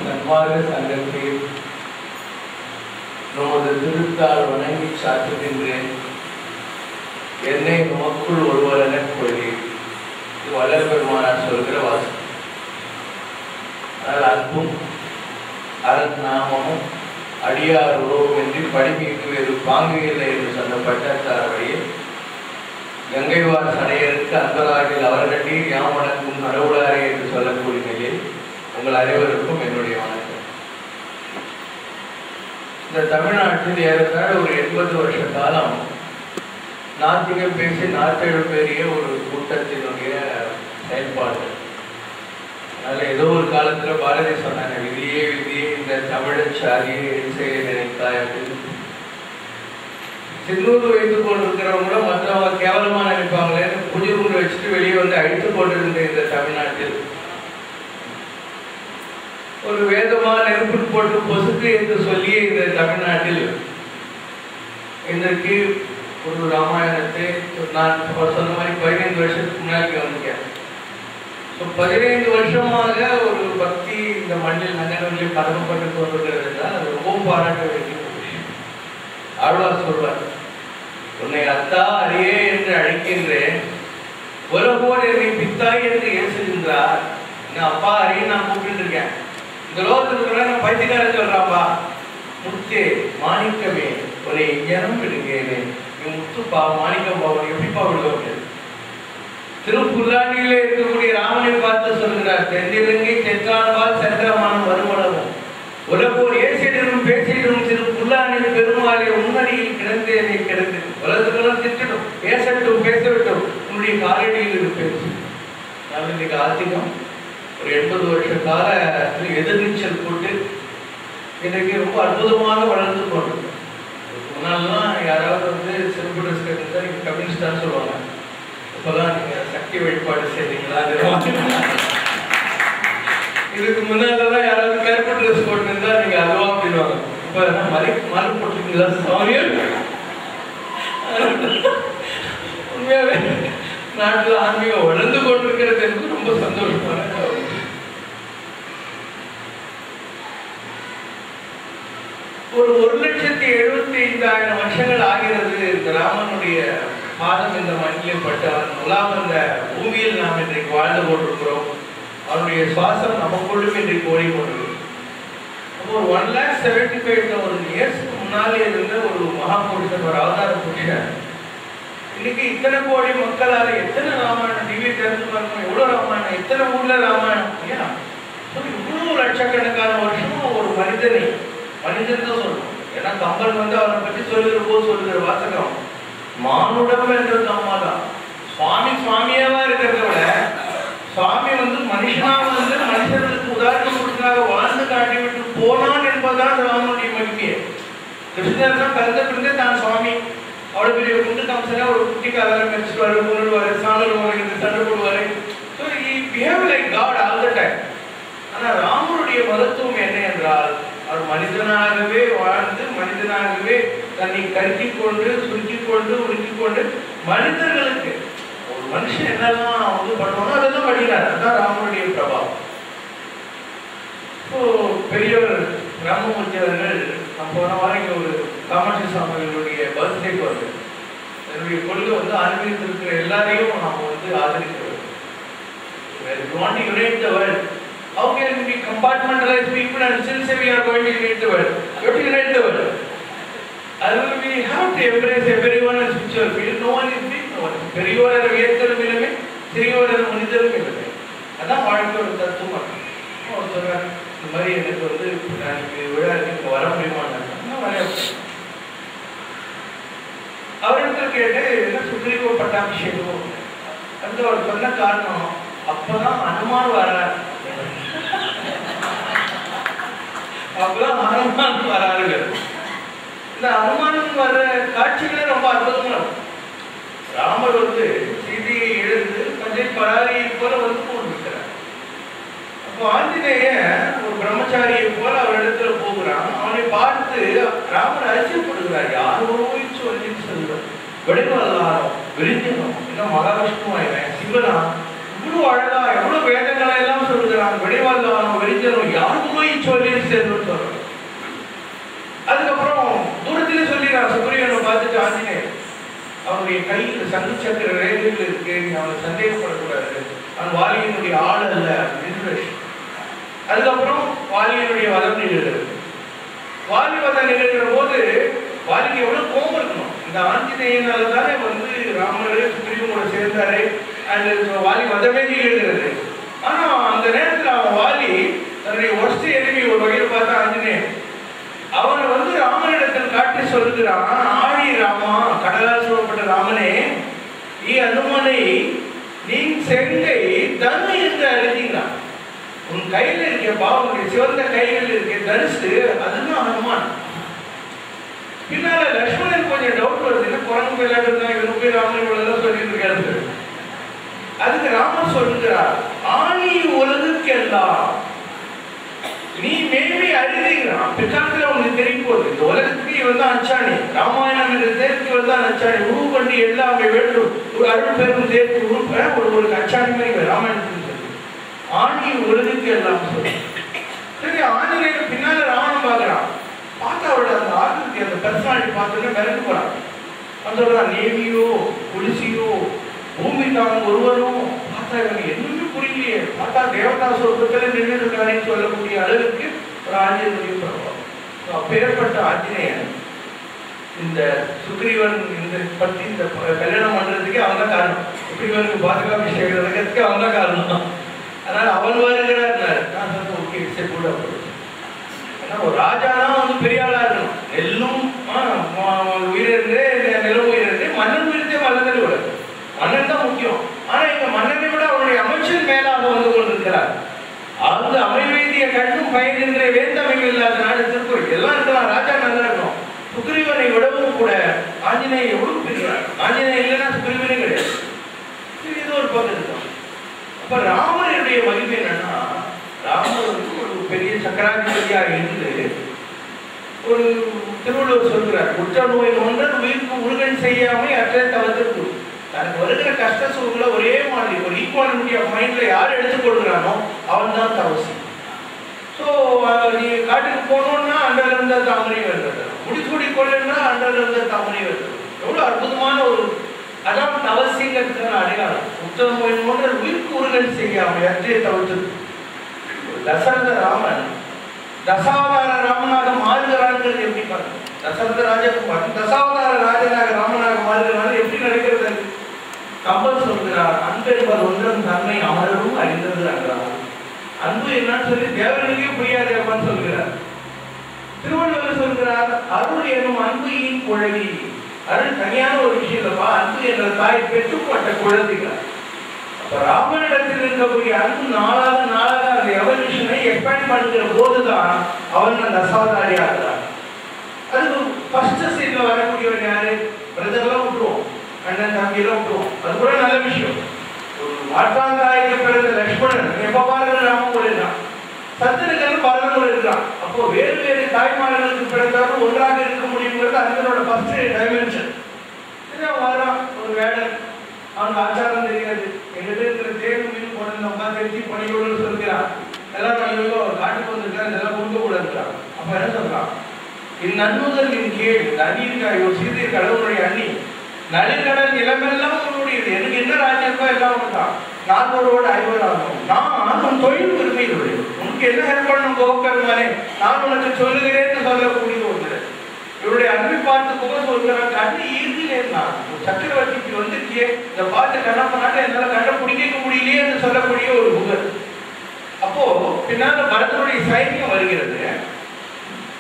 சன்மார்க்க சங்கத்தில் நமது திருத்தால் வணங்கி சாற்றுகின்றேன். என்னை நோக்குள் ஒருவரென கொள்கை. இது வள்ளல் பெருமானார் சொல்கிற வாசம். ஆனால் அன்பும் அரண் நாமமும் அடியார் உறவும் என்று படிமைக்கு வேறு பாங்கு இல்லை என்று சொன்ன பட்டாச்சார வழியில் கங்கைவார் சடையருக்கு அன்பராகில் அவர்களே யாம் வணங்கும் கடவுளாரே என்று சொல்லக்கூடிய நிலையில் உங்கள் அனைவருக்கும் என்னுடைய வணக்கம். இந்த தமிழ்நாட்டில் ஏறத்தாழ ஒரு 80 வருஷ காலம் நாத்திகம் பேசி நாட்டெழுப்பேறிய ஒரு கூட்டத்தினுடைய செயல்பாடு. அதனால ஏதோ ஒரு காலத்துல பாரதி சொன்னாங்க, விதியே விதியே இந்த தமிழச்சாரியை செய்ய நினைத்தாய் அப்படின்னு. சின்னூறு வைத்துக் கொண்டிருக்கிறவங்களும் மற்றவங்க கேவலமா நினைப்பாங்களே, புதிய ஊர் வச்சுட்டு வெளியே வந்து அழித்துக் கொண்டிருந்த இந்த தமிழ்நாட்டில் ஒரு வேதமா நெருப்பு போட்டு பொசுக்கு என்று சொல்லிய இந்த தமிழ்நாட்டில் இன்றைக்கு ஒரு ராமாயணத்தை நான் சொன்ன மாதிரி 15 வருஷத்துக்கு முன்னாடி கவனிக்கிறேன். 15 வருஷமாக ஒரு பக்தி இந்த மண்ணில் நகரங்களில் பரவப்பட்டு கொண்டிருக்கிறது என்றால் அது ரொம்ப பாராட்ட வேண்டிய விஷயம். ஆழ்வார் சொல்வார், உன்னை அத்தா அரியே என்று அழைக்கின்றேன், ஒருபோல் என்னை பித்தாய் என்று ஏசுகின்றார். இன்னும் அப்பா அரியே நான் கூப்பிட்டு இருக்கேன். இந்த லோகத்தில் நான் பைத்தியக்கார சொல்றாப்பா, முத்தே மாணிக்கமே ஒரு இங்கனும் விடுங்கேனே, நீ முத்துப்பா மாணிக்கம் பாவன் எப்படிப்பா விடுவாங்க? திருப்புல்லாண்டியிலே இருக்கக்கூடிய ராமனை பார்த்து சொல்கிறார், தென்னிலங்கை சென்றான்பால் சென்றமானம் வருமளவும் உலகோர் ஏசிடனும் பேசிடும் திரு புல்லாண்டில் பெருமாளை முன்னடியில் கிடந்தேனே கிடந்து உலகத்துக்கெல்லாம் திட்டணும், பேசட்டும் பேசவிட்டும் உன்னுடைய காலடியில் இருப்பேன். நான் இன்னைக்கு ஆத்திகம் ஒரு 80 வருஷ காலத்தில் எதிர்நீச்சல் போட்டு இன்றைக்கு ரொம்ப அற்புதமாக வளர்ந்து கொண்டு. முன்னாலாம் யாராவது வந்து சிறப்பு ட்ரெஸ் கட்டிருந்தா நீங்க கம்யூனிஸ்டான்னு சொல்லுவாங்க. இப்போதான் நீங்க சக்தி வழிபாடு செய்றீங்களா? இதுக்கு முன்னாலதான் யாராவது கருப்பு ட்ரெஸ் போட்டுருந்தா நீங்க அதுவா அப்படின்வாங்க. இப்ப மறு போட்டுருக்கீங்களா சுவாமியர்? உண்மையாவே நாட்டில் ஆன்மீகம் வளர்ந்து கொண்டிருக்கிறது என்பது ரொம்ப சந்தோஷமான. ஒரு 1,75,000 வருஷங்கள் ஆகிறது இந்த ராமனுடைய பாதம் இந்த மண்ணில் பட்டவன் முலாம் அந்த பூமியில் நாம் இன்றைக்கு வாழ்ந்து கொண்டிருக்கிறோம். அவருடைய சுவாசம் நமக்குள்ளும் இன்றைக்கு ஓடிக்கொண்டிருக்கிறது. அப்போ ஒரு 1,75,000 இயர்ஸ்க்கு முன்னாலே இருந்த ஒரு மகாபுருஷன், ஒரு அவதார புருஷன், இன்னைக்கு இத்தனை கோடி மக்களால எத்தனை ராமாயணம் டிவி திறந்து பாருங்க, எவ்வளவு ராமாயணம், எத்தனை ஊர்ல ராமாயணம். ஏன் இவ்வளவு லட்சக்கணக்கான வருஷமும் ஒரு மனிதன் தான் சொல்லணும். ஏன்னா கம்பன் வந்து அவரை பற்றி சொல்லுகிற போது சொல்லுகிற வாசகம் மானுடம் என்றது அம்மா தான். சுவாமியாவா இருக்கிறத விட சுவாமி வந்து மனுஷனாக வந்து மனுஷர்களுக்கு உதாரணம் கொடுத்தாக வாழ்ந்து காட்டிவிட்டு போனான் என்பதுதான் ராமனுடைய மகிமையே. கிருஷ்ணர் தான் பிறந்த பிறந்தே தான் சுவாமி. அவ்வளவு பெரிய குண்டு காமிச்சா ஒரு குட்டி காலம் மெச்சுவாரு, முன்னுடுவாரு, சாணல் சண்டை போடுவாரு. So he behave like God all the time. ஆனால் ராமனுடைய மருத்துவம் என்ன என்றால், அவர் மனிதனாகவே வாழ்ந்து மனிதனாகவே தன்னை கருக்கிக் கொண்டு சுருக்கிக் கொண்டு உருக்கிக் கொண்டு மனிதர்களுக்கு ஒரு மனுஷன் என்னெல்லாம் வந்து பண்ணுவானோ அதெல்லாம் பண்ணினார். அதுதான் ராமனுடைய பிரபாவம். இப்போ பெரியவர் ராமமூர்த்தி அவர்கள் போன வாரம் ஒரு காமாட்சி சாமிகளுடைய பர்த்டேக்கு வருது. என்னுடைய கொள்கை வந்து ஆன்மீகத்தில் இருக்கிற எல்லாரையும் நாம் வந்து ஆதரிக்கிறது. How can we compartmentalize people and still say we are going to unite the world? You have to unite the world. Otherwise, we have to embrace everyone as spiritual field. No one is big, no one is. பெரியவர் என்ற வியத்தலும் இல்லமே, சிறியவர் என்ற மனிதரும் இல்லமே. அதான் வாழ்க்கையோட தத்துவம். அவர் சொல்றாரு, இந்த மாதிரி எனக்கு வந்து நாளைக்கு விழா இருக்கு, வர முடியுமான்னு வரைய. அவரிடத்தில் கேட்டு என்ன சுக்ரீவ பட்டாபிஷேகம் வந்து அவர் சொன்ன காரணம், அப்பதான் அனுமான் வராரு. அப்பதான் அனுமான் வராருங்க. இந்த அனுமானம் வர்ற காட்சிகளே ரொம்ப அற்புதமான. ராமர் வந்து சீதையை எழுந்து பஞ்சை பராரியை போல வந்து கொண்டிருக்கிறார். அப்போ ஆஞ்சநேயன் ஒரு பிரம்மச்சாரியை போல அவரிடத்துல போகிறான். அவனை பார்த்து ராமர் அதிசயப்படுகிறார். யாரோ சொல்லி சொல்றார், வடிவல்லாரம் விரிஞ்சனம் என்ன மகாவிஷ்ணுவாயினேன் சிவனா இவ்வளவு அழகா எவ்வளவு வேதங்களை எல்லாம் சொல்லுகிறான். வடிவல்லாரம் விரிஞ்சனம் யாருமே ஈஸ்வரின்னு சேர்ந்து சொல்றோம். அதுக்கப்புறம் தூரத்திலே சொல்லிடுறான் சுக்ரீவனை பார்த்துட்டு ஆஞ்சநேயர், அவனுடைய கையில் சங்கு சக்கர ரேகைகள் இருக்கு, அவனை சந்தேகப்படக்கூடாது, அவன் வாலியினுடைய ஆள் அல்ல இன்ட்ரடக்ஷன். அதுக்கப்புறம் வாலியினுடைய வதம் நிகழ்கிறது. வாலி வதம் நிகழ்கிற போது வாலிக்கு எவ்வளவு கோபம் இருக்கணும். இந்த ஆஞ்சநேயனால தானே ராமரே சுக்ரீவனோட சேர்ந்தாரு, அந்த வாலி வதமே நிகழ்கிறது. ஆனா அந்த நேரத்தில் அவன் வாலி தன்னுடைய ஒர்ஸ்ட் எனிமி ஒரு வகையில் பார்த்தா ஆஞ்சநேயன், அவனை ராமனிடத்தில் காட்டி சொல்லுகிறான், ஆழி ராமா, கடலால் சூழப்பட்ட ராமனே, அனுமனை நீ செங்கை தனு என்று அழைத்தீங்களா, உன் கையில் இருக்கப்பா, உன்னுடைய சிவந்த கைகள் இருக்க தனுசு, அதுதான் ஹனுமான். பின்னால லட்சுமணன் கொஞ்சம் டவுட் வருது, என்ன குரங்கு விளையாட்டு தான் இவரு போய் ராமன் இவ்வளவு சொல்லிட்டு இருக்காரு. அதுக்கு ராமன் சொல்லுகிறார், ஆணி உலகுக்கெல்லாம் நீ மேன்மை அறிந்தீங்கிறான். பிற்காலத்தில் உங்களுக்கு தெரியும் போது இந்த உலகத்துக்கு இவன் தான் அச்சாணி, ராமாயணம் என்ற தேர்க்கு இவன் தான் அச்சாணி, உருவு பண்ணி எல்லாமே வேண்டும் ஒரு அருள் பெரும் தேர்க்கு உருப்ப ஒரு அச்சாணி மாதிரி ராமாயணத்துக்கு சொல்லி ஆணி உலகுக்கு எல்லாம் சொல்லி. சரி, ஆஞ்சநேயர் பின்னால ராவணன் பார்க்கிறான். பார்த்தா அவரோட அந்த ஆளுக்கு அந்த பர்சனாலிட்டி பார்த்தோன்னே மிரண்டு போறான். சொல்றான், நேவியோ புலிசியோ பூமி தாங்க ஒருவரும் பார்த்தா இவங்க என்னுமே புரியலையே, பார்த்தா தேவதா சொர்க்கத்தில் நின்று இருக்காருன்னு சொல்லக்கூடிய அளவுக்கு ஒரு ஆஞ்சநேயனுடைய பிரபாவம். அப்பேற்பட்ட ஆஞ்சநேயன் இந்த சுக்ரீவன் இந்த பற்றி இந்த கல்யாணம் பண்றதுக்கு அவன் தான் காரணம். சுக்ரீவனுக்கு பாதுகாப்பு செய்யறதுக்கு அவன் தான் காரணம். அதனால அவன் வருகிறார். நான் சொன்ன ஓகே சரி கூட. ஏன்னா ஒரு ராஜானா பெரிய ஆளா இருக்கணும், நெல்லும் உயிரிழந்து நிலம் உயிரிழந்து மன்னன் உயிர்த்தே மன்னன் விட மன்னன் தான் முக்கியம். ஆனா இங்க மன்னனை விட அவருடைய அமைச்சர் மேலாக கொண்டிருக்கிறார். அந்த அமைவேதிய கண்ணும் பயனின்ற வேந்தமைவு இல்லாத நாடு திருக்குறள் எல்லாம் இருக்கலாம், ராஜா நல்லா இருக்கணும். சுக்ரீவனை விடவும் கூட ஆஞ்சநேயர் எவ்வளவு பெரியார். ஆஞ்சநேயர் இல்லைன்னா சுக்ரீவனே கிடையாது. இது ஒரு பக்கம் இருக்கும். அப்ப ராமனுடைய மகிமை என்னன்னா, ராமர் ஒரு பெரிய சக்கராதிபதியாக இருந்து ஒரு திருவள்ளுவர் சொல்கிறார், உற்ற நோய் ஒன்றன் உயிருக்கு உருகன் செய்யாமல் அற்ற தவிர்த்து தனக்கு வருகிற கஷ்ட சூழ்நிலை ஒரே மாதிரி ஒரு ஈக்குவாலிட்டி ஆஃப் மைண்ட்ல யார் எடுத்துக்கொள்கிறானோ அவன் தான் தவசி. ஸோ நீ காட்டுக்கு போனோம்னா அண்டல இருந்த தாமரை வருகிறது, முடிச்சூடி கொள்ளனா அண்டல இருந்த தாமரை வருகிறது. எவ்வளவு அற்புதமான ஒரு அதான் தவசிங்கிறதுக்கான அடையாளம். உற்ற நோய் ஒன்ற உயிருக்கு உருகன் செய்யாமல் அற்றைய தவிர்த்து. தசரத ராமன் தசாவதார ராமனாக மாறுகிறான்ங்கிறது எப்படி பாருங்க. தசரத ராஜகுமார் தசாவதார ராஜனாக ராமனாக மாறுகிறான் எப்படி நடக்கிறது? கம்பன் சொல்கிறார், அன்பு என்பது ஒன்றும் தன்மை அமரரும் அறிந்தது என்றார். அன்பு என்னன்னு சொல்லி தேவர்களுக்கே புரியாது அப்படின்னு சொல்கிறார். திருவள்ளுவர் சொல்கிறார், அருள் எனும் அன்புயின் குழவி. அருள் தனியான ஒரு விஷயம் இல்லப்பா, அன்பு என்ற தாய் பெற்றுப்பட்ட குழந்தைகள். அப்ப ராமனிடத்தில் இருக்கக்கூடிய அன்பு நாளாக நாளாக அந்த எவல்யூஷனை எக்ஸ்பேண்ட் பண்ணுகிற போதுதான் அவன் அந்த அசாதாரியா இருக்கிறான். அதுக்கு ஃபர்ஸ்ட் சீன்ல வரக்கூடியவன் யாரு? பிரதர்லாம் விட்டுருவோம், அண்ணன் தம்பியெல்லாம் விட்டுருவோம், அது கூட நல்ல விஷயம். ஒரு மாற்றாந்தாய்க்கு பிறந்த லட்சுமணன் எப்ப பாருங்க ராமன் கூட இருக்கான், சத்திரகன் பரதன் கூட இருக்கான். அப்போ வேறு வேறு தாய்மார்களுக்கு பிறந்தாலும் ஒன்றாக இருக்க முடியுங்கிறது அண்ணனோட ஃபர்ஸ்ட் டைமென்ஷன். வரான் ஒரு வேடன், அவனுக்கு ஆச்சாரம் தெரியாது, எங்கிட்ட இருக்கிற தேர்வு மீன் போன தெரிஞ்சு பணியோடு சொல்கிறான், எல்லாம் பணியோடு காட்டுக்கு வந்திருக்காரு, இதெல்லாம் கொடுக்க கூட இருக்கிறான். அப்ப என்ன சொல்றான், என் நன்முதல் என் கேள், இந்த அணி இருக்கா ஒரு சீதை கடவுளுடைய அண்ணி, நடுக்கடல் நிலமெல்லாம் உன்னுடையது, எனக்கு என்ன ராஜ்யமோ எல்லாம் ஒன்றுதான், நான் ஒருவோடு ஐவராகும், நான் உன் தொழில் பெருமையுடைய உனக்கு என்ன ஹெல்ப் பண்ணும் கோபெருமானே, நான் உனக்கு சொல்லுகிறேன்னு சொல்லக்கூடிய ஒன்று. இவருடைய அன்பை பார்த்து போக சொல்கிறான், கண்ணு ஈர்த்திலேன்னா சக்கரவர்த்திக்கு வந்துச்சு, இந்த பார்த்து கண்ணப்பனாட்ட என்னால கண்ணை பிடிக்க முடியலையே என்று சொல்லக்கூடிய ஒரு புகழ். அப்போ பின்னால பரதனுடைய சைன்யம் வருகிறது.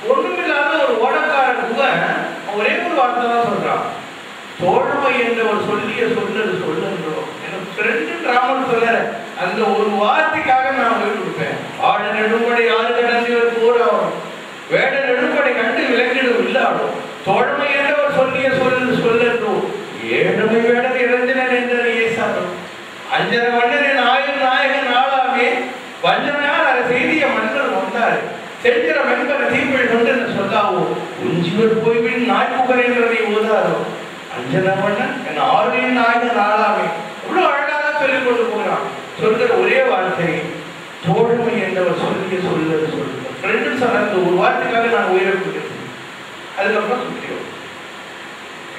ஒண்ணுமில்லாத ஒரு ஓடக்கார புகன் ஒரே ஒரு வார்த்தை தான் சொல்றான், தோழமை என்றவர் சொல்லிய சொன்னது சொல்லுன்றோம். எனக்கு ஃப்ரெண்டு ராமன் சொல்ல அந்த ஒரு வார்த்தைக்காக நான் போய் கொடுப்பேன். ஆடு நெடும்படை ஆறு கடந்தவர் போராடும், வேட நெடும்படை கண்டு விளக்கிடும் இல்லாடும், தோழமை என்றவர் சொல்லிய சொல்லு சொல்லன்றோம், ஏழுமை வேடர் இறந்தினர் என்றே சாடும், அஞ்சன மன்னரின் ஆயுள் நாயகன் ஆளாமே வஞ்சனையால் அதை செய்திய மன்னர் வந்தாரு, செஞ்சிற மென்பர தீப்பழி கொண்டு சொல்லாவோ, உஞ்சிவர் போய்வின் நாய்ப்புகர் என்றதை ஓதாரோ, அஞ்சன மன்னன் என் ஆளுநரின் நாயகன் ஆளாமே. இவ்வளவு அழகாக சொல்லிக் கொண்டு போகிறான். சொல்கிற ஒரே வார்த்தை, தோழமை என்றவர் சொல்லிய சொல்லுறது சொல்லுங்க. ஃப்ரெண்டு அப்படின்னு சொன்ன அந்த ஒரு வார்த்தைக்காக நான் உயிரை கொடுக்கிறேன். அதுக்கப்புறம் சுக்ரீவன்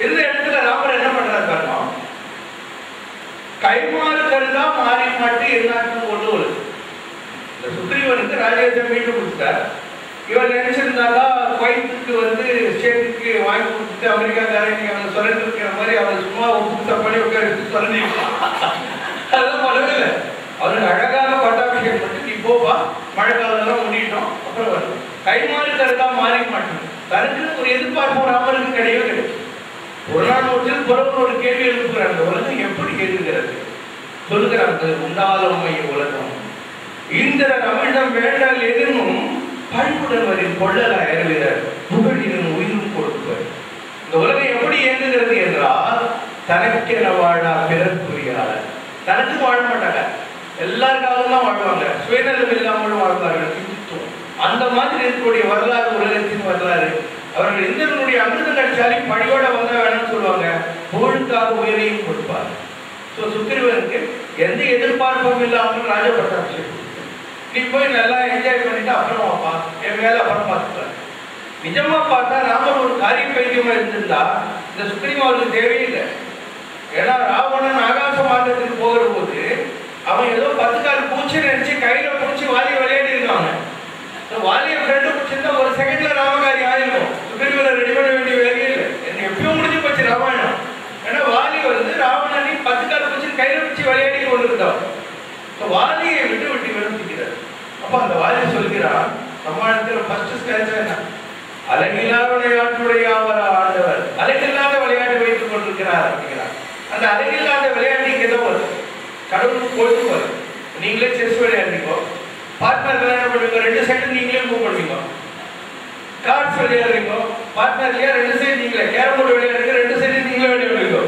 இந்த இடத்துல ராமர் என்ன பண்றாரு பாருங்க, கைமாறு கருதா மாறி மாட்டி எல்லாருக்கும் கொண்டு வருது. இந்த சுக்ரீவனுக்கு ராஜ்யத்தை மீட்டு கொடுத்தார். இவர் நினைச்சிருந்தாக்கா குவைத்துக்கு வந்து ஸ்டேட்டுக்கு வாங்கி கொடுத்துட்டு அமெரிக்காக்காரங்க அவனை சுரண்டு இருக்கிற மாதிரி அவனை சும்மா புதுசா பண்ணி உட்காந்து சுரண்டி அதெல்லாம் பண்ணவே இல்லை. அவனுக்கு அழகாக பட்டாபிஷேகம் பண்ணி நீ போப்பா, மழை காலம் முடிட்டோம் அப்புறம் வருது. கைமாறு கருதா மாறி மாட்டோம். தனக்கு ஒரு எதிர்பார்ப்பு ராமருக்கு கிடையவே கிடையாது. ஒரு நாள் ஒன்றில் புறவர் ஒரு கேள்வி எழுப்புகிறாங்க, உலகம் எப்படி கேட்கிறது சொல்லுகிறாங்க, உண்டாலமை உலகம் இந்திர அமிழ்தம் வேண்டால் எதனும் பழிவுடவரின் கொள்ளல அயர்கிறார் புகழின் உயிரும் கொடுப்பார். இந்த உலகம் எப்படி இயங்குகிறது என்றால் தனக்கென வாழா பிறர்க்குரியாளர். தனக்கு வாழ மாட்டாங்க, எல்லாருக்காகவும் தான் வாழ்வாங்க, சுயநலம் இல்லாமல் வாழ்வார்கள். சிந்தித்துவம் அந்த மாதிரி இருக்கக்கூடிய வரலாறு உலகத்தின் வரலாறு. அவர்கள் இந்திரனுடைய அமிர்தம் கட்சாலி பழியோட வந்தா வேணும்னு சொல்லுவாங்க, புகழுக்காக உயிரையும் கொடுப்பார். ஸோ சுக்ரீவனுக்கு எந்த எதிர்பார்ப்பும் இல்லாமல் ராஜ பட்டாபிஷேகம் நீ போய் நல்லா என்ஜாய் பண்ணிட்டு அப்புறம் வாப்பா, என் வேலை அப்புறம் பார்த்துக்கலாம். நிஜமா பார்த்தா ராமர் ஒரு காரிய பைத்தியமா இருந்திருந்தா இந்த சுக்ரீவன் அவருக்கு தேவையில்லை. ஏன்னா ராவணன் ஆகாச மார்க்கத்துக்கு போகிற போது அவன் ஏதோ 10 கால் பூச்சி நினைச்சு கையில பூச்சி வாலி விளையாடி இருக்காங்க. வாலியை ஃப்ரெண்டு பிடிச்சிருந்தா ஒரு செகண்ட்ல ராமகாரி ஆயிருக்கும். சுக்ரீவனை ரெடி பண்ண வேண்டிய வேலையே இல்லை. என்ன எப்பயும் முடிஞ்சு போச்சு ராமாயணம். ஏன்னா வாலி வந்து ராவணனை 10 கால் பூச்சி கையில பிடிச்சி விளையாடி கொண்டு இருந்தான். வாலியை விட்டு விட்டு விரும்பிக்கிறார். அப்ப அந்த வாலி சொல்கிறார், சமாளத்தில் ஃபர்ஸ்ட் ஸ்டேஜ் என்ன, அழகில்லாத விளையாட்டுடைய அவர் ஆண்டவர் அழகில்லாத விளையாட்டு வைத்துக் கொண்டிருக்கிறார் அப்படிங்கிறார். அந்த அழகில்லாத விளையாட்டுக்கு ஏதோ வரும், கடவுளுக்கு பொழுது வரும். நீங்களே செஸ் விளையாடுறீங்க, பார்ட்னர் என்ன பண்ணுவீங்க, 2 சைடு நீங்களே மூவ் பண்ணுவீங்க. கார்ட்ஸ் விளையாடுறீங்க, பார்ட்னர்லயே 2 சைடு நீங்களே, கேரம் போர்டு விளையாடுறீங்க 2 சைடு நீங்களே விளையாடுவீங்க.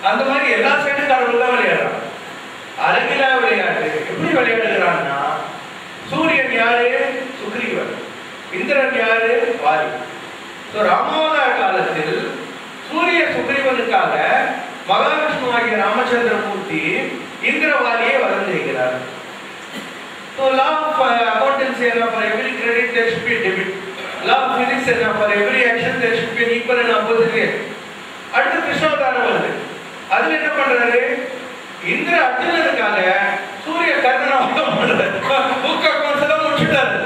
அந்த மாதிரி எல்லா சைடும் கடவுள் தான் விளையாடுறான். அழகிலா விளையாட்டு எப்படி விளையாடுகிறான்னா, சூரியன் யாரு, சுக்ரீவன், இந்திரன் யாரு, வாலி. ராமாவதார காலத்தில் சூரிய சுக்ரீவனுக்காக மகாவிஷ்ணு ஆகிய ராமச்சந்திரமூர்த்தி இந்திரவாலியை வரம் செய்கிறார். So law of accountancy and for every credit there should be debit. Law of physics and for every action there should be an equal and opposite reaction. அடுத்து கிருஷ்ணாவதாரம் வருது. அதுல என்ன பண்றாரு, இந்திர அர்ஜுனனுக்காக சூரிய கர்ணனை வதம் பண்றாரு. புக் அக்கௌண்ட்ஸ் எல்லாம் முடிச்சுட்டாரு.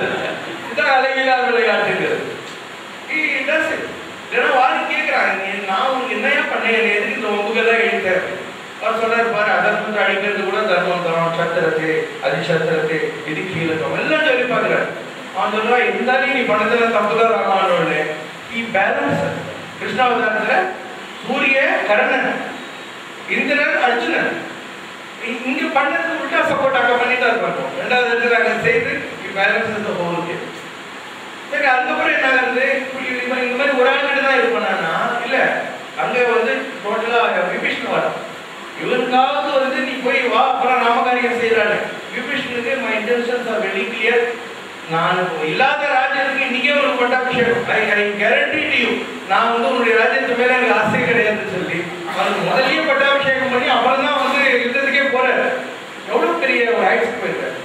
இதான் அழகில்லாத விளையாட்டுங்கிறது. ஏன்னா வாரி கேட்கிறாங்க, நான் உங்களுக்கு என்னையா பண்ணேன், எதுக்கு இந்த ஒம்புகெல்லாம் எழுத்தேன். அவர் சொல்றாரு பாரு, அதற்கு அழிக்கிறது கூட தர்மம் தரம், சத்திரத்தை அதிசத்திரத்தை இது கீழக்கம் எல்லாம் சொல்லி பார்க்கிறார். அவன் சொல்றா, இருந்தாலும் நீ பண்ணதுல தப்புதான் ராமானோன்னு. பேலன்ஸ் கிருஷ்ணாவதாரத்துல சூரிய கர்ணன், இந்திரன் அர்ஜுனன். இங்க பண்ணது உள்டா சப்போர்ட் அங்க பண்ணிட்டு இருப்பாங்க. ரெண்டாவது இடத்துல அங்க செய்து பேலன்ஸ் ஹோல். சரி, அதுக்கப்புறம் என்ன ஆகுது, இந்த மாதிரி ஒரு ஆள் கிட்ட தான் இருப்பானா இல்ல, அங்க வந்து டோட்டலா விபீஷன் வரும். இவனுக்காவது வந்து நீ போய் வா, அப்புறம் நாமகாரியம் செய்யறாரு. விபீஷனுக்கு my intentions are very clear. நான் இல்லாத ராஜ்யத்துக்கு இன்னைக்கே ஒரு பட்டாபிஷேகம், ஐ கேரண்டி டு யூ, நான் வந்து உன்னுடைய ராஜ்யத்து மேல எனக்கு ஆசை கிடையாதுன்னு சொல்லி அவனுக்கு முதல்லயே பட்டாபிஷேகம் பண்ணி அப்புறம் தான் வந்து யுத்தத்துக்கே போறாரு. எவ்வளவு பெரிய ஒரு ஆக்ஸ் போயிருக்காரு.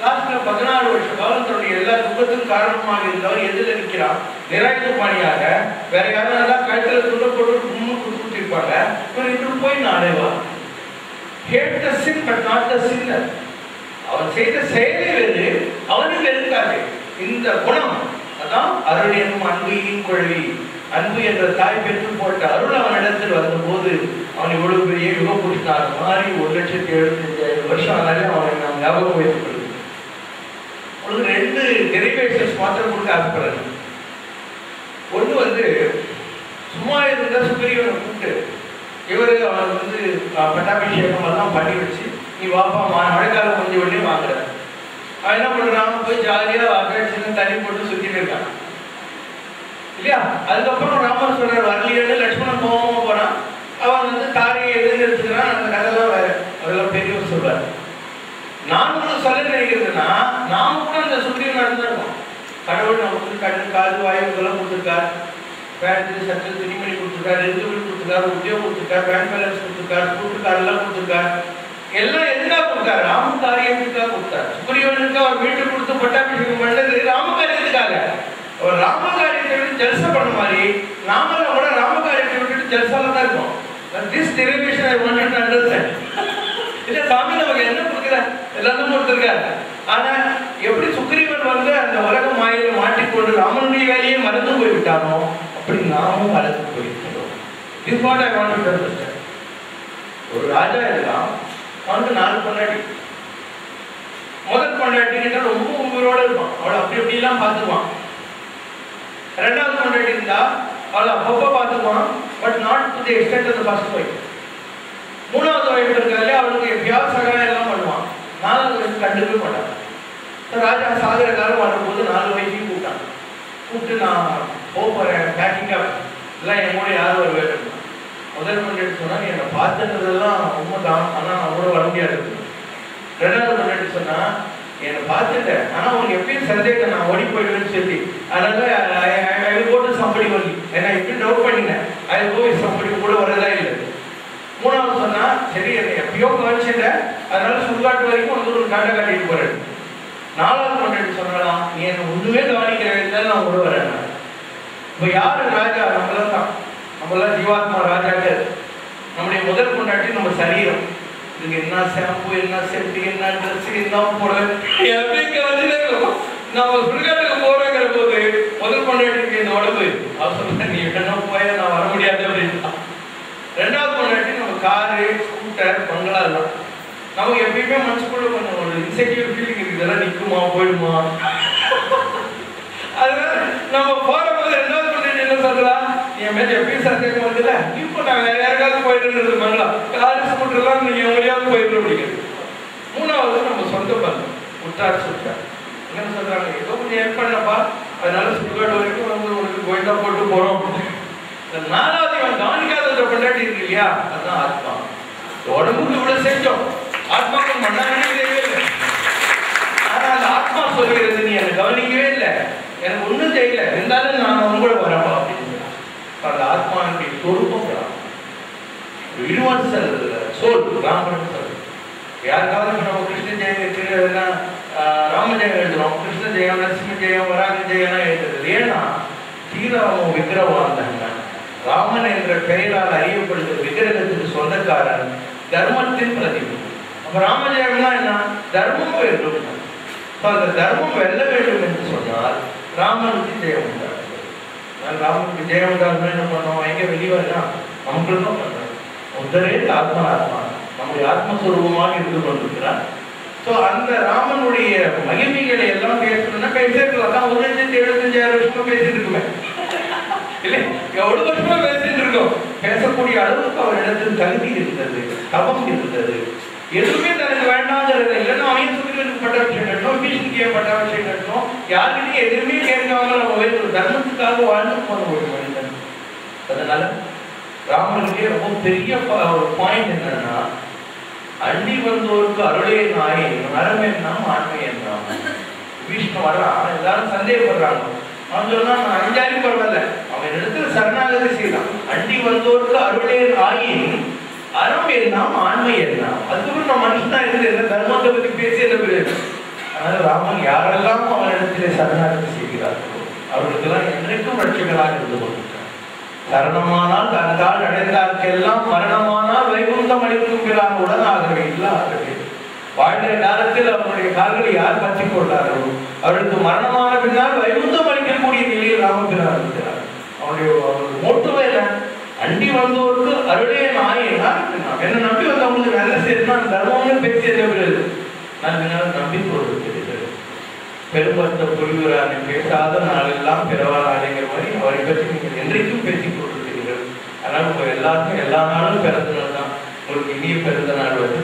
லாஸ்ட்ல 14 வருஷ காலம் தன்னுடைய எல்லா துக்கத்துக்கும் காரணமாக இருந்தவர் எதில் நிற்கிறான், நிராயுத பாணியாக. வேற யாரும் எல்லாம் கழுத்துல துணை போட்டு கொடுத்துருப்பாங்க. இவர் போய் நானேவா hate the sin but not the sinner. அவன் செய்த செயலே வேறு, அவனுக்கு இருக்காது இந்த குணம். அதான் அருள் என்னும் அன்பையும் குழவி. அன்பு என்ற தாய் பெற்று போட்ட அருள் அவனிடத்தில் வந்த போது அவன் இவ்வளவு பெரிய யுக புருஷனாக மாறி 1,75,000 வருஷம் ஆனாலே அவனை நாம் ஞாபகம் வைத்துக் கொள்ளும். உங்களுக்கு 2 டெரிவேஷன்ஸ் மாத்திரம் கொடுக்க ஆசைப்படுறேன். ஒன்று வந்து சும்மா இருந்த சுக்ரீவனை கூப்பிட்டு இவர் அவனுக்கு வந்து பட்டாபிஷேகம் எல்லாம் பண்ணி வச்சு நீ வாப்பா மழைக்காலம் கொஞ்சம் உடனே வாங்குறாரு. அவன் என்ன பண்றான், போய் ஜாலியா சின்ன தண்ணி போட்டு சுத்திட்டு இருக்கான் இல்லையா. அதுக்கப்புறம் ராமர் சொல்றாரு வரலையே, லட்சுமணன் கோபமா போறான். அவன் வந்து தாரையை எதுன்னு எடுத்துக்கிறான். அந்த கதைலாம் வேற, அதெல்லாம் பெரியவர் சொல்றாரு. நான் ஒன்று சொல்ல நினைக்கிறதுன்னா, நாம கூட அந்த சுக்ரீவன் நடந்திருக்கோம். கடவுள் நமக்கு கண்ணு காது வாயு இதெல்லாம் கொடுத்துருக்காரு, பேண்ட் சட்டை துணிமணி கொடுத்துருக்காரு, எதிர்ப்பு கொடுத்துருக்காரு, உத்தியோகம் கொடுத்துருக்காரு, பேங்க் பேலன்ஸ் கொடுத்துருக்காரு, கூட்டுக்கார் எல்லாம் கொடுத்துருக்காரு. எல்லாம் எதுக்காக கொடுத்தாரு, ராம காரியத்துக்காக கொடுத்தாரு. சுக்ரீவனுக்கு அவர் வீட்டு கொடுத்து பட்டாபிஷேகம் பண்ணது ராம காரியத்துக்காக. ஒரு ராம காரியத்தை விட்டு ஜல்சா பண்ண மாதிரி நாமெல்லாம் கூட ராம காரியத்தை விட்டுட்டு ஜல்சால தான் இருக்கோம். This derivation I wanted to understand. இல்ல சாமி நமக்கு என்ன கொடுக்குற எல்லாரும் கொடுத்துருக்காரு. ஆனா எப்படி சுக்ரீவன் வந்து அந்த உலக மாயில மாட்டிக்கொண்டு ராமனுடைய வேலையை மறந்து போய்விட்டானோ அப்படி நாமும் மறந்து போயிருக்கிறோம். This what I wanted to understand. ஒரு ராஜா எல்லாம் அவனுக்கு 4 பொண்டாட்டி. முதல் பொண்டாட்டி கிட்ட ரொம்ப உயிரோட இருப்பான், அவளை அப்படி எப்படிலாம் பார்த்துக்குவான். ரெண்டாவது பொண்டாட்டி இருந்தா அவளை அப்பப்போ பார்த்துக்குவான், but not to the extent of the first wife. மூணாவது ஒய்ஃப் இருக்காலே அவளுக்கு எப்பயாவது சகாயம் எல்லாம் பண்ணுவான். நாலாவது ஒய்ஃப் கண்டுக்கவே மாட்டான். ராஜா சாகர காலம் வரும்போது 4 ஒய்ஃபையும் கூப்பிட்டு நான் போறேன் பேக்கிங் அப் எல்லாம் என் கூட யாரும் ஒரு வேலை. முதல் பொண்டாட்டி சொன்னா நீ என்னை பார்த்துன்றதெல்லாம் உண்மைதான், ஆனா அவரோட வர முடியாது. ரெண்டாவது பொண்டாட்டி சொன்னா என்னை பார்த்துட்டேன், ஆனா உனக்கு எப்பயும் சந்தேகம் நான் ஓடி போயிடுவேன்னு சொல்லி அதனால போட்டு சம்படி வரலி ஏன்னா எப்படி டவுட் பண்ணினேன் அது போய் சம்படி கூட வரதா இல்லை. மூணாவது சொன்னா சரி என்னை எப்பயோ கவனிச்சிட்டேன் அதனால சுடுகாட்டு வரைக்கும் வந்து ஒரு காட்டை காட்டிட்டு போறேன். நாலாவது பொண்டாட்டி சொன்னாலாம் நீ என்னை ஒண்ணுமே கவனிக்கிறேன் நான் கூட வரேன். இப்ப யாரு ராஜா? நம்மளாம் தான், நம்மளாம் ஜீவாத்மா ராஜாக்கள். நம்முடைய முதல் பொண்டாட்டி நம்ம சரீரம். இதுக்கு என்ன ஷாம்பு, என்ன சென்ட், என்ன ட்ரெஸ், என்ன போட எப்படி கவனிச்சிருக்கோம். நம்ம சுடுகாட்டுக்கு போறோங்கிற போது முதல் பொண்டாட்டிக்கு இந்த உடம்பு அவர் சொல்ல நீ என்ன போய நான் வர முடியாது அப்படின்னு. ரெண்டாவது பொண்டாட்டி நம்ம காரு, ஸ்கூட்டர், பங்களா எல்லாம். நமக்கு எப்பயுமே மனசுக்குள்ள கொஞ்சம் ஒரு இன்செக்யூர் ஃபீலிங் இருக்கு, இதெல்லாம் நிற்குமா போயிடுமா. அதனால நம்ம போற போது ரெண்டாவது பொண்டாட்டி என்ன சொல்றா, என் மேல எப்பயும் சந்தேகம் வந்துல இப்போ நான் வேற யாருக்காவது போயிட்டு இருப்பாங்களா, காரு ஸ்கூட்டர் எல்லாம் நீங்க எங்கேயாவது போயிட்டு அப்படிங்கிறது. மூணாவது நம்ம சொந்த பந்தம் உற்றார் சுற்றார் என்ன சொல்றாங்க, ஏதோ கொஞ்சம் ஏற்பண்ணப்பா அதனால சுடுகாடு வரைக்கும் வந்து உனக்கு கோயிலா போட்டு போறோம். நாலாவது இவன் கவனிக்காத பொண்டாட்டி இருக்கு இல்லையா, அதுதான் ஆத்மா. உடம்புக்கு இவ்வளவு செஞ்சோம், ஆத்மாவுக்கு மண்ணாங்கவே இல்லை. ஆனா அந்த ஆத்மா சொல்கிறது நீ என்னை கவனிக்கவே இல்லை, எனக்கு ஒண்ணும் தெரியல, இருந்தாலும் நான் உங்களோட வரப்பா அப்படின்னு. அந்த ஆத்மாவுடைய சொரூபம் யூனிவர்சல் சோல் ராமன் சொல். யாருக்காவது நம்ம கிருஷ்ண ஜெயம் ராம ஜெயம் எழுதுறோம், கிருஷ்ண ஜெயம், நரசிம்ம ஜெயம், வராக ஜெயம் எழுதுறது. ஏன்னா ஸ்ரீராம விக்கிரவாந்தாங்க ராமன் என்ற பெயரால் அறியப்படுகிற விக்கிரகத்துக்கு சொந்தக்காரன் தர்மத்தின் பிரதிபலிப்பு. அப்ப ராமஜெயம்னா என்ன? தர்மம் வேண்டும். அந்த தர்மம் வெல்ல வேண்டும் என்று சொன்னால் ராமனுக்கு ஜெயம் உண்டாகும். ராமனுக்கு ஜெயம் உண்டாகணும் என்ன பண்ணோம், எங்க வெளிவரலாம் நமக்குள்ள பண்றோம். ஒருத்தரே ஆத்மா ஆத்மா நம்முடைய ஆத்மஸ்வரூபமாக இருந்து கொண்டிருக்கிறார். ஸோ அந்த ராமனுடைய மகிமைகளை எல்லாம் பேசணும்னா பேசிருக்கலாம். 1,75,000 வருஷமா பேசிட்டு இருக்குமே இல்லை, எவ்வளவு வருஷமா பேசிட்டு இருக்கோம். பேசக்கூடிய அளவுக்கு அவரிடத்தில் தகுதி இருந்தது, தவம் இருந்தது. எதுவுமே தனக்கு வேண்டாங்கிறது இல்லைன்னா அவன் சுத்திகளுக்கு பட்ட விஷயம் கட்டணும், பீஷ்ணிக்கு பட்ட விஷயம் கட்டணும், யாருக்கிட்டையும் எதுவுமே கேட்காம நம்ம ஒரு தர்மத்துக்காக வாழ்ந்து போன ஒரு மனிதன். அதனால ராமனுக்கே ரொம்ப பெரிய ஒரு பாயிண்ட் என்னன்னா, அண்டி வந்தோருக்கு அருளே நாயே நரம் என்னாம் ஆண்மை என்னாம். விஷ்ணு வர்றான், எல்லாரும் சந்தேகப்படுறாங்க. அவன் சொன்னா நான் அஞ்சாலும் பரவாயில்ல, அவன் இடத்துல சரணாகதி செய்யலாம். அண்டி வந்தோருக்கு அருளே ஆயின் அறம் என்னாம் ஆண்மை என்னாம். அதுக்கப்புறம் நான் மனுஷனா இருந்து என்ன தர்மத்தை பத்தி பேசி என்ன பிறகு. அதனால ராமன் யாரெல்லாம் அவனிடத்திலே சரணாகதி செய்கிறார்களோ அவர்களுக்கெல்லாம் என்றைக்கும் ரட்சகராக இருந்து கொண்டிருக்கிறார். சரணமானால் தன்னால் அடைந்தார்க்கெல்லாம் மரணமானால் வைகுந்தம் அளிக்கும் பிறான் உடனாகவே இல்லாகவே. வாழ்கிற காலத்தில் அவருடைய கால்களை யார் பற்றி கொண்டார்களோ அவருக்கு மரணமான பின்னால் வைகுந்தம் அளிக்கக்கூடிய நிலையில் ராமபிரான் இருக்கிறார். அவருடைய மோட்டுவே என்ன, அண்டி வந்தோருக்கு அருளே நாயினா என்ன நம்பி வந்தவங்களுக்கு நல்ல செய்யணும்னா தர்மம்னு பேசி எதாவது நான் நம்பி கொடுத்திருக்கிறது. பெரும்பட்ட புரிவுரானை பேசாத நாளெல்லாம் பிறவாள் ஆடைங்கிற மாதிரி அவரை பற்றி நீங்கள் என்றைக்கும் பேசிக் கொண்டிருக்கிறீர்கள். அதனால உங்க எல்லாருக்கும் எல்லா நாளும் பிறந்த நாள் தான், உங்களுக்கு இனிய பிறந்த நாள் வந்து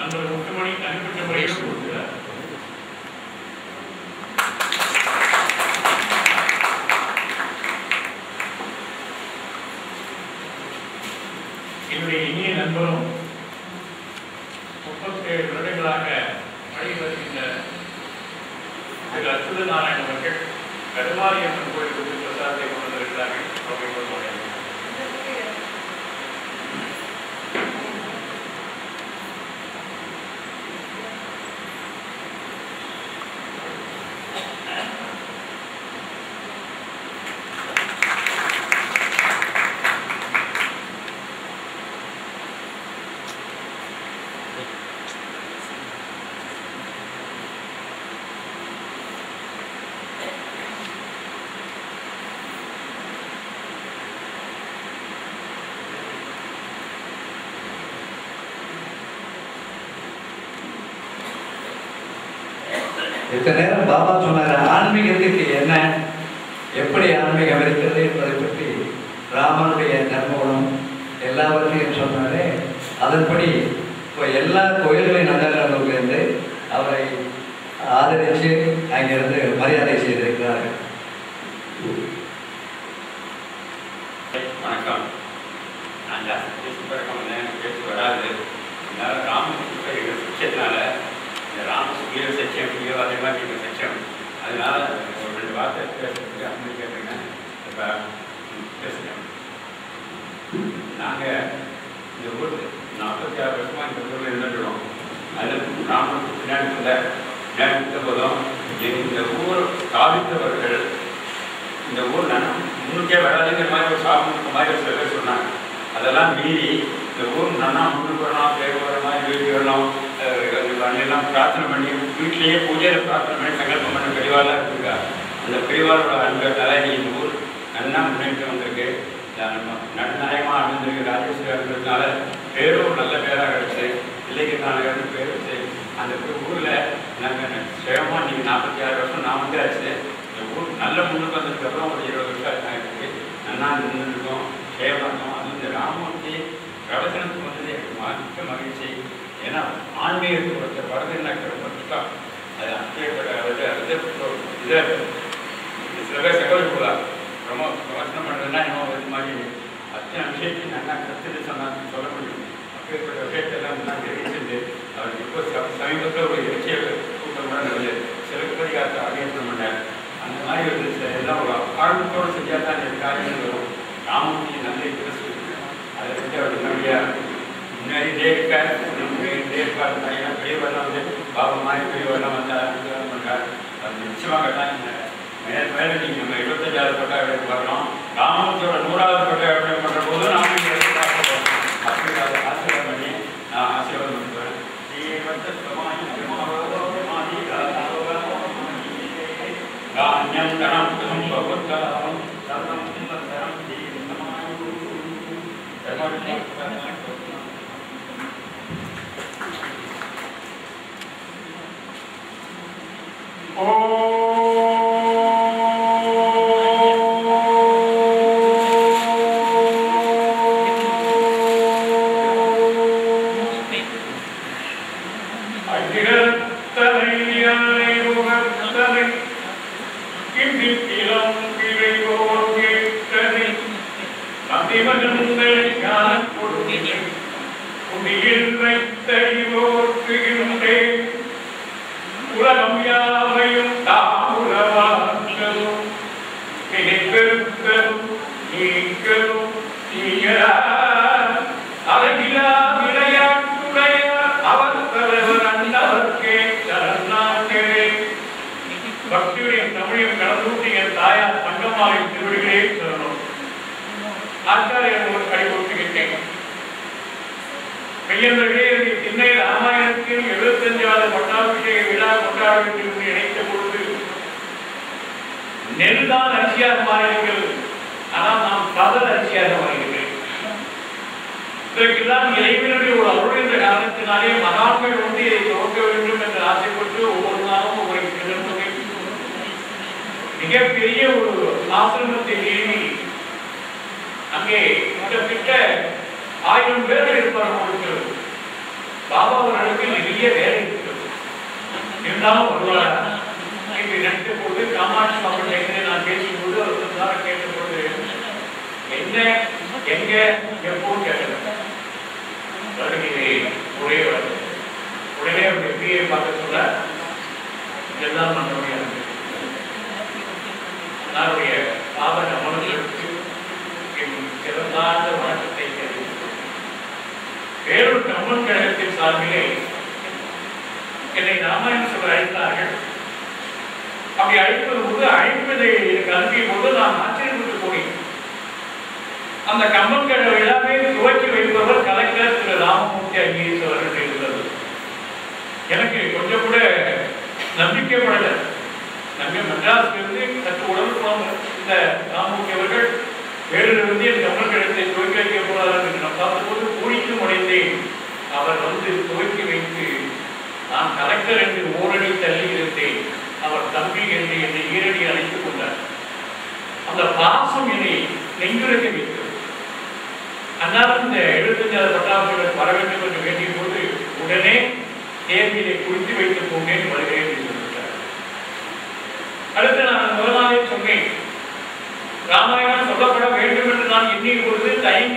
நண்பர் முத்துமணி தனிப்பட்ட முறையில் கொடுக்கிறார். என்னுடைய இனிய நண்பரும் 37 வருடங்களாக பழகி வருகின்ற திரு அச்சுத நாராயண அவர்கள் கருமாரியம்மன் கோயிலுக்கு பிரசாதத்தை கொண்டு வந்திருக்கிறார்கள். இத்தனை நேரம் பாபா சொன்னார் ஆன்மீகத்துக்கு என்ன, எப்படி ஆன்மீகம் இருக்கிறது என்பதை பற்றி ராமனுடைய தர்மகுணம் எல்லாவற்றையும் சொன்னாரே. அதன்படி இப்போ எல்லா கோயில்களையும் நகர்லேருந்து அவரை ஆதரித்து அங்கிருந்து மரியாதை செய்திருக்கிறார்கள். வணக்கம். நான் ஜாஸ்தி பேச வராது. அதனால ராமகிருஷ்ண எங்கள் சிக்ஷத்தினால இந்த ராம சுகீர சச்சியம் பிரியோ அதே மாதிரி எங்கள் சச்சியம், அதனால ஒரு 2 வார்த்தை பேசுறதுக்கு அனுமதி கேட்டுருங்க. இப்போ பேசுகிறேன். நாங்கள் இந்த ஊர் 46 வருஷமாக இந்த ஊரில் இருந்துட்டுறோம். அதில் ராமனுக்கு பின்னாடி போதும் இந்த ஊர் ஸ்தாபித்தவர்கள் இந்த ஊர் முன்னுக்கே வராதுங்கிற மாதிரி ஒரு சாப்பிட்டு மாதிரி ஒரு சில பேர் சொன்னாங்க. அதெல்லாம் மீறி இந்த ஊர் நல்லா முன்னுக்கு வரணும், பேர் வர மாதிரி வீட்டுக்கு வரணும், எல்லாம் பிரார்த்தனை பண்ணி வீட்டிலேயே பூஜையில் பிரார்த்தனை பண்ணி சங்கல்பம் பண்ண பெரியவாளாக இருக்குங்க. அந்த பெரியவாளோட அன்புனால இந்த ஊர் நல்லா முன்னேற்றம் வந்திருக்கு. நடுநாயகமாக அமைந்திருக்கு. ராஜேஸ்வரி இருக்கிறதுனால பேரும் நல்ல பேராக கிடச்சி இலக்கியத்தானகர்னு பேர் வச்சு அந்த ஊரில் நாங்கள் சேவமாக நீங்கள் 46 வருஷம் நான் வந்து ஆச்சு. இந்த ஊர் நல்ல முன்னுக்கு வந்ததுக்கப்புறம் ஒரு 20 வருஷம் ஆகிருக்கு. நல்லா நின்றுருக்கோம், சேவமாக இருக்கும். அது இந்த ராமமூர்த்தி பிரவச்சனத்துக்கு வந்தது எனக்கு மிக்க மகிழ்ச்சி. ஏன்னா ஆன்மீகத்துக்கு ஒருத்தர் வரதுன்னாக்க ரொம்ப கஷ்டம். அது இதை சில பேர் சகோதரி போல ரொம்ப பிரவச்சனம் பண்ணுறதுன்னா இன்னும் இது மாதிரி அத்தனை விஷயத்தையும் நல்லா கற்றுட்டு சொன்னான்னு சொல்ல முடியும். அப்பேற்பட்ட விஷயத்தெல்லாம் நான் தெரிவிச்சிருந்து அவருக்கு இப்போ சமீபத்தில் ஒரு இலக்கிய கூட்டம் கூட நடந்தது. சிலப்பதிகாரத்தை ஆகியம் பண்ணார். அந்த மாதிரி ஒரு எல்லாம் ஒரு ஆழ்மத்தோடு செஞ்சால் தான் இந்த காரியங்கள் வரும். ராமமூர்த்தி நல்ல இன்ட்ரெஸ்ட் இருக்குது. அதை வந்து அவர் முன்னாடியே இருக்கார், முன்னாடியே இருப்பார். ஏன்னா பெரியவரெல்லாம் வந்து பாபா மாதிரி பெரியவரெல்லாம் வந்து ஆசீர்வாதம் பண்ணுறார். அது நிச்சயமாக தான் இந்த மேலே நீங்கள் நம்ம 25வது பட்டாபிஷேகம் பார்க்குறோம். ராமமூர்த்தியோட 100வது பட்டாபிஷேகம் பண்ணுற போது நானும் அப்படி அதை ஆசீர்வாதம் பண்ணி நான் ஆசீர்வாதம் பண்ணுவேன். தானியம் தனம் தனம் பகுத்தரம் தரம் தரம் உலகம் யாவையும் தாமுலவாக்கலும் பெருக்கலும் நீக்கலும் அழகிலா விளையாட்டுடைய அவர் தலைவர் அந்தவர்க்கே சரணாகே. பக்தியுடைய தமிழையும் கடந்தூட்டிய தாயார் தங்கம்மாவின் திருவடிகளே சொல்லணும். ஆச்சாரியர் ஒரு கை ஒட்டுகிட்டேன். மெய்யந்தர்களே, திண்ணை ராமாயணத்தில் 75வது பட்டாபிஷேக விழா கொண்டாட வேண்டும் என்று நினைத்த பொழுது நெல்தான் அரிசியாக மாறியிருக்கிறது. ஆனால் நாம் பதல் அரிசியாக மாறியிருக்கிறேன். இதற்கெல்லாம் இறைவனுடைய ஒரு அருள் என்ற காரணத்தினாலே மகான்கள் வந்து இதை துவக்க வேண்டும் என்று ஆசைப்பட்டு ஒவ்வொரு நாளும் ஒவ்வொரு கிழமை மிகப்பெரிய ஒரு ஆசிரமத்தை நிறுவி அங்கே கிட்டத்தட்ட 1000 பேர்கள் இருப்பார்கள். பாபா அவர்களுக்கு நிறைய வேலை இருக்கிறது. இருந்தாலும் வருவாரா என்று நினைத்த போது காமாட்சி அவர்கள் நான் பேசும்போது அவர் கேட்டபோது என்ன எங்க எப்போது கேட்கல வருகிறேன் ஒரே வருது. உடனே அவருடைய பிரியை பார்க்க சொல்ல எல்லாம் பண்ண முடியாது. என்னுடைய பாவன மனதிற்கு என் சிறந்தார்ந்த வணக்கத்தை தெரிவித்து வேறொரு கம்மன் கழகத்தின் சார்பிலே என்னை ராமாயண சொல்ல அழைத்தார்கள். அப்படி அழைப்பது போது அழைப்பதை எனக்கு அனுப்பிய போது நான் ஆச்சரியப்பட்டு போனேன். அந்த கம்மன் கழக விழாவை துவக்கி வைப்பவர் கலெக்டர் திரு ராமமூர்த்தி ஐஏஎஸ் அவர்கள் இருந்தது. எனக்கு கொஞ்சம் கூட நம்பிக்கைப்படலை. நாங்கள் மெட்ராஸிலிருந்து சற்று உடம்பு இந்த ராமமூர்த்தி அவர்கள் வேறிலிருந்து என் கம்மன் கழகத்தை துவக்கி வைக்க போறார்கள் என்று நான் பார்த்தபோது கூடிக்கும் உடைந்தேன். அவர் வந்து துவக்கி வைத்து நான் கலெக்டர் என்று ஓரடி தள்ளி இருந்தேன். அவர் தம்பி என்று என்னை ஈரடி அழைத்துக் கொண்டார். அந்த பாசம் என்னை நெஞ்சுரைக்க வைத்தது. அன்னாலும் இந்த 75வது பட்டாபிஷேகம் வர வேண்டும் என்று வேண்டிய போது உடனே தேர்தலை குறித்து வைத்துக் கொண்டேன் வருகிறேன் என்று சொல்லிட்டார். அடுத்து நான் முதல் நாளே சொன்னேன், ராமாயணம் சொல்லப்பட வேண்டும் என்று நான் எண்ணிய பொழுது தயங்கி